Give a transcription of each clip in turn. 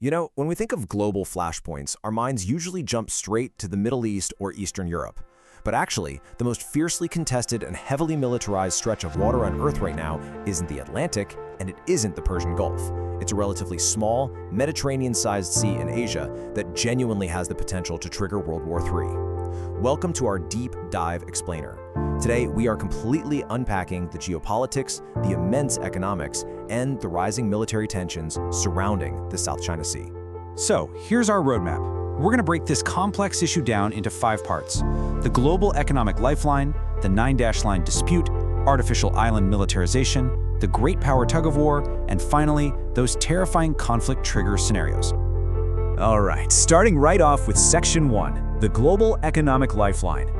When we think of global flashpoints, our minds usually jump straight to the Middle East or Eastern Europe. But actually, the most fiercely contested and heavily militarized stretch of water on Earth right now isn't the Atlantic, and it isn't the Persian Gulf. It's a relatively small, Mediterranean-sized sea in Asia that genuinely has the potential to trigger World War III. Welcome to our Deep Dive Explainer. Today, we are completely unpacking the geopolitics, the immense economics, and the rising military tensions surrounding the South China Sea. So, here's our roadmap. We're going to break this complex issue down into 5 parts: the global economic lifeline, the 9-line dispute, artificial island militarization, the great power tug-of-war, and finally, those terrifying conflict trigger scenarios. All right, starting right off with Section 1, the global economic lifeline.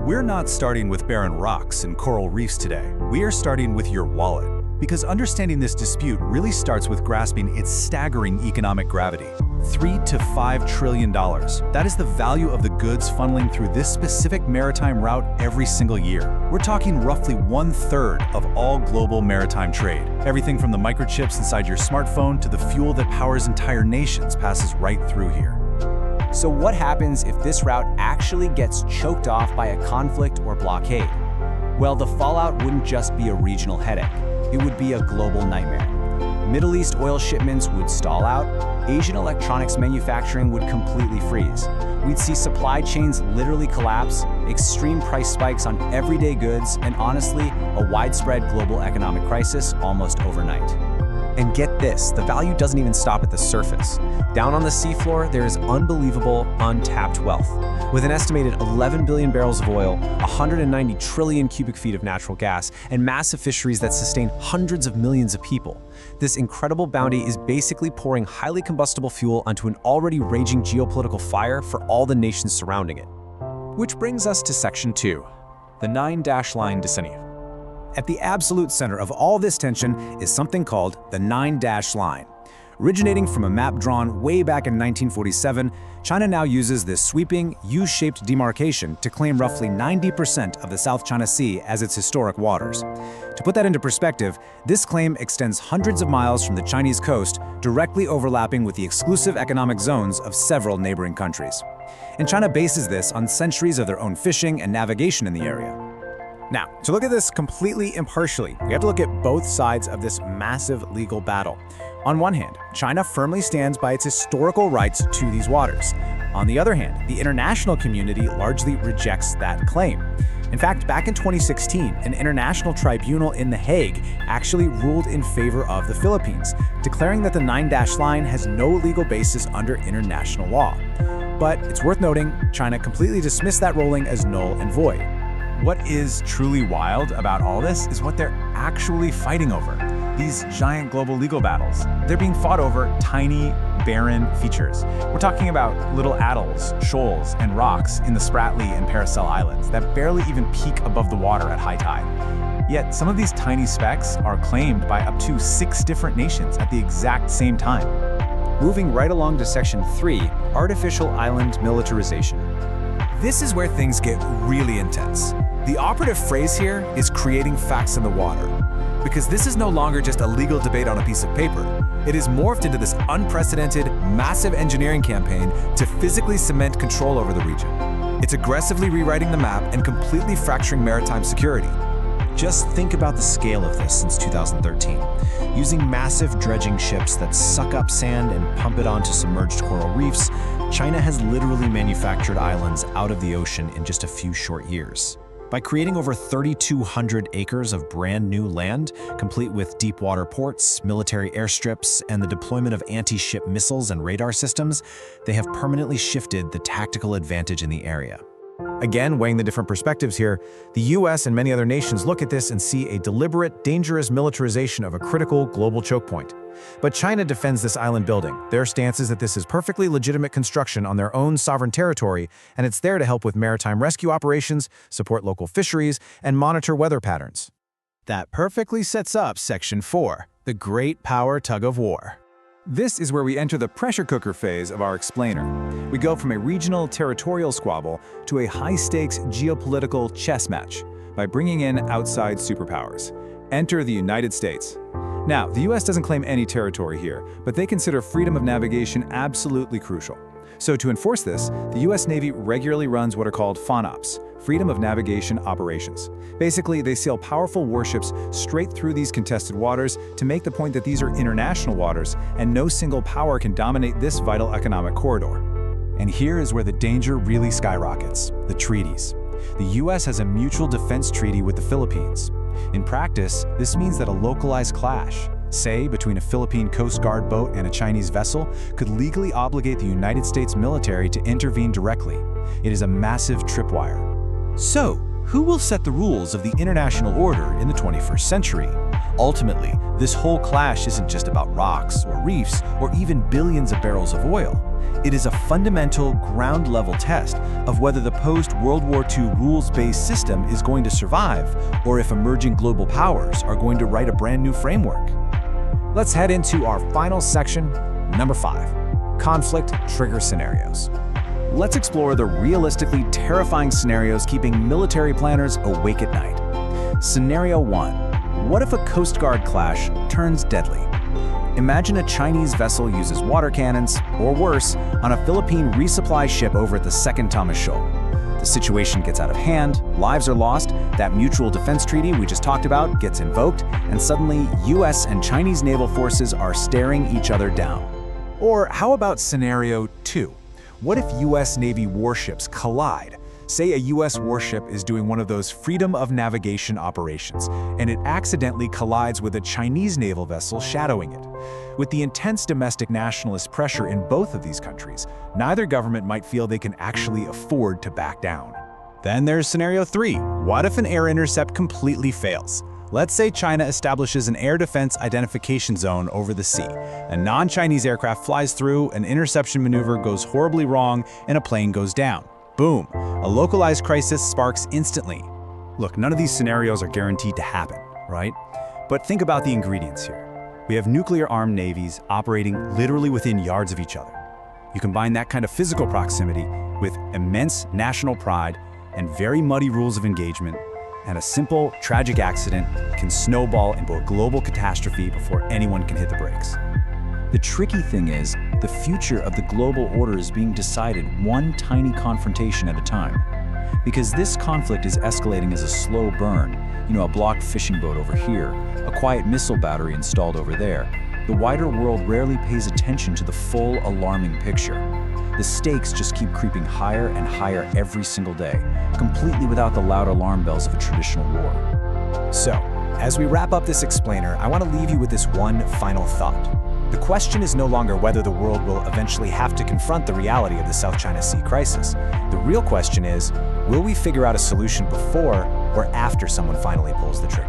We're not starting with barren rocks and coral reefs today. We are starting with your wallet, because understanding this dispute really starts with grasping its staggering economic gravity. $3 to $5 trillion. That is the value of the goods funneling through this specific maritime route every single year. We're talking roughly 1/3 of all global maritime trade. Everything from the microchips inside your smartphone to the fuel that powers entire nations passes right through here. So what happens if this route actually gets choked off by a conflict or blockade? Well, the fallout wouldn't just be a regional headache. It would be a global nightmare. Middle East oil shipments would stall out, Asian electronics manufacturing would completely freeze. We'd see supply chains literally collapse, extreme price spikes on everyday goods, and honestly, a widespread global economic crisis almost overnight. And get this, the value doesn't even stop at the surface. Down on the seafloor, there is unbelievable, untapped wealth. With an estimated 11 billion barrels of oil, 190 trillion cubic feet of natural gas, and massive fisheries that sustain hundreds of millions of people, this incredible bounty is basically pouring highly combustible fuel onto an already raging geopolitical fire for all the nations surrounding it. Which brings us to Section 2, the 9-line decennium. At the absolute center of all this tension is something called the 9-line. Originating from a map drawn way back in 1947, China now uses this sweeping, U-shaped demarcation to claim roughly 90% of the South China Sea as its historic waters. To put that into perspective, this claim extends hundreds of miles from the Chinese coast, directly overlapping with the exclusive economic zones of several neighboring countries. And China bases this on centuries of their own fishing and navigation in the area. Now, to look at this completely impartially, we have to look at both sides of this massive legal battle. On one hand, China firmly stands by its historical rights to these waters. On the other hand, the international community largely rejects that claim. In fact, back in 2016, an international tribunal in The Hague actually ruled in favor of the Philippines, declaring that the 9-line has no legal basis under international law. But it's worth noting, China completely dismissed that ruling as null and void. What is truly wild about all this is what they're actually fighting over. These giant global legal battles, they're being fought over tiny, barren features. We're talking about little atolls, shoals, and rocks in the Spratly and Paracel Islands that barely even peak above the water at high tide. Yet some of these tiny specks are claimed by up to 6 different nations at the exact same time. Moving right along to Section 3, artificial island militarization. This is where things get really intense. The operative phrase here is creating facts in the water. Because this is no longer just a legal debate on a piece of paper. It is morphed into this unprecedented, massive engineering campaign to physically cement control over the region. It's aggressively rewriting the map and completely fracturing maritime security. Just think about the scale of this since 2013. Using massive dredging ships that suck up sand and pump it onto submerged coral reefs, China has literally manufactured islands out of the ocean in just a few short years. By creating over 3,200 acres of brand new land, complete with deep water ports, military airstrips, and the deployment of anti-ship missiles and radar systems, they have permanently shifted the tactical advantage in the area. Again, weighing the different perspectives here, the US and many other nations look at this and see a deliberate, dangerous militarization of a critical global choke point. But China defends this island building. Their stance is that this is perfectly legitimate construction on their own sovereign territory, and it's there to help with maritime rescue operations, support local fisheries, and monitor weather patterns. That perfectly sets up Section 4, the great power tug-of-war. This is where we enter the pressure cooker phase of our explainer. We go from a regional territorial squabble to a high-stakes geopolitical chess match by bringing in outside superpowers. Enter the United States. Now, the US doesn't claim any territory here, but they consider freedom of navigation absolutely crucial. So to enforce this, the US Navy regularly runs what are called FONOPs, Freedom of Navigation Operations. Basically, they sail powerful warships straight through these contested waters to make the point that these are international waters, and no single power can dominate this vital economic corridor. And here is where the danger really skyrockets: the treaties. The US has a mutual defense treaty with the Philippines. In practice, this means that a localized clash, say between a Philippine Coast Guard boat and a Chinese vessel, could legally obligate the United States military to intervene directly. It is a massive tripwire. So, who will set the rules of the international order in the 21st century? Ultimately, this whole clash isn't just about rocks or reefs or even billions of barrels of oil. It is a fundamental, ground-level test of whether the post-World War II rules-based system is going to survive, or if emerging global powers are going to write a brand new framework. Let's head into our final section, number 5, conflict trigger scenarios. Let's explore the realistically terrifying scenarios keeping military planners awake at night. Scenario 1. What if a Coast Guard clash turns deadly? Imagine a Chinese vessel uses water cannons, or worse, on a Philippine resupply ship over at the Second Thomas Shoal. The situation gets out of hand, lives are lost, that mutual defense treaty we just talked about gets invoked, and suddenly US and Chinese naval forces are staring each other down. Or how about scenario 2? What if US Navy warships collide? Say a US warship is doing one of those freedom of navigation operations, and it accidentally collides with a Chinese naval vessel shadowing it. With the intense domestic nationalist pressure in both of these countries, neither government might feel they can actually afford to back down. Then there's scenario 3. What if an air intercept completely fails? Let's say China establishes an air defense identification zone over the sea. A non-Chinese aircraft flies through, an interception maneuver goes horribly wrong, and a plane goes down. Boom! A localized crisis sparks instantly. Look, none of these scenarios are guaranteed to happen, right? But think about the ingredients here. We have nuclear-armed navies operating literally within yards of each other. You combine that kind of physical proximity with immense national pride and very muddy rules of engagement, and a simple, tragic accident can snowball into a global catastrophe before anyone can hit the brakes. The tricky thing is, the future of the global order is being decided one tiny confrontation at a time. Because this conflict is escalating as a slow burn, a blocked fishing boat over here, a quiet missile battery installed over there, the wider world rarely pays attention to the full, alarming picture. The stakes just keep creeping higher and higher every single day, completely without the loud alarm bells of a traditional war. So, as we wrap up this explainer, I want to leave you with this one final thought. The question is no longer whether the world will eventually have to confront the reality of the South China Sea crisis. The real question is, will we figure out a solution before or after someone finally pulls the trigger?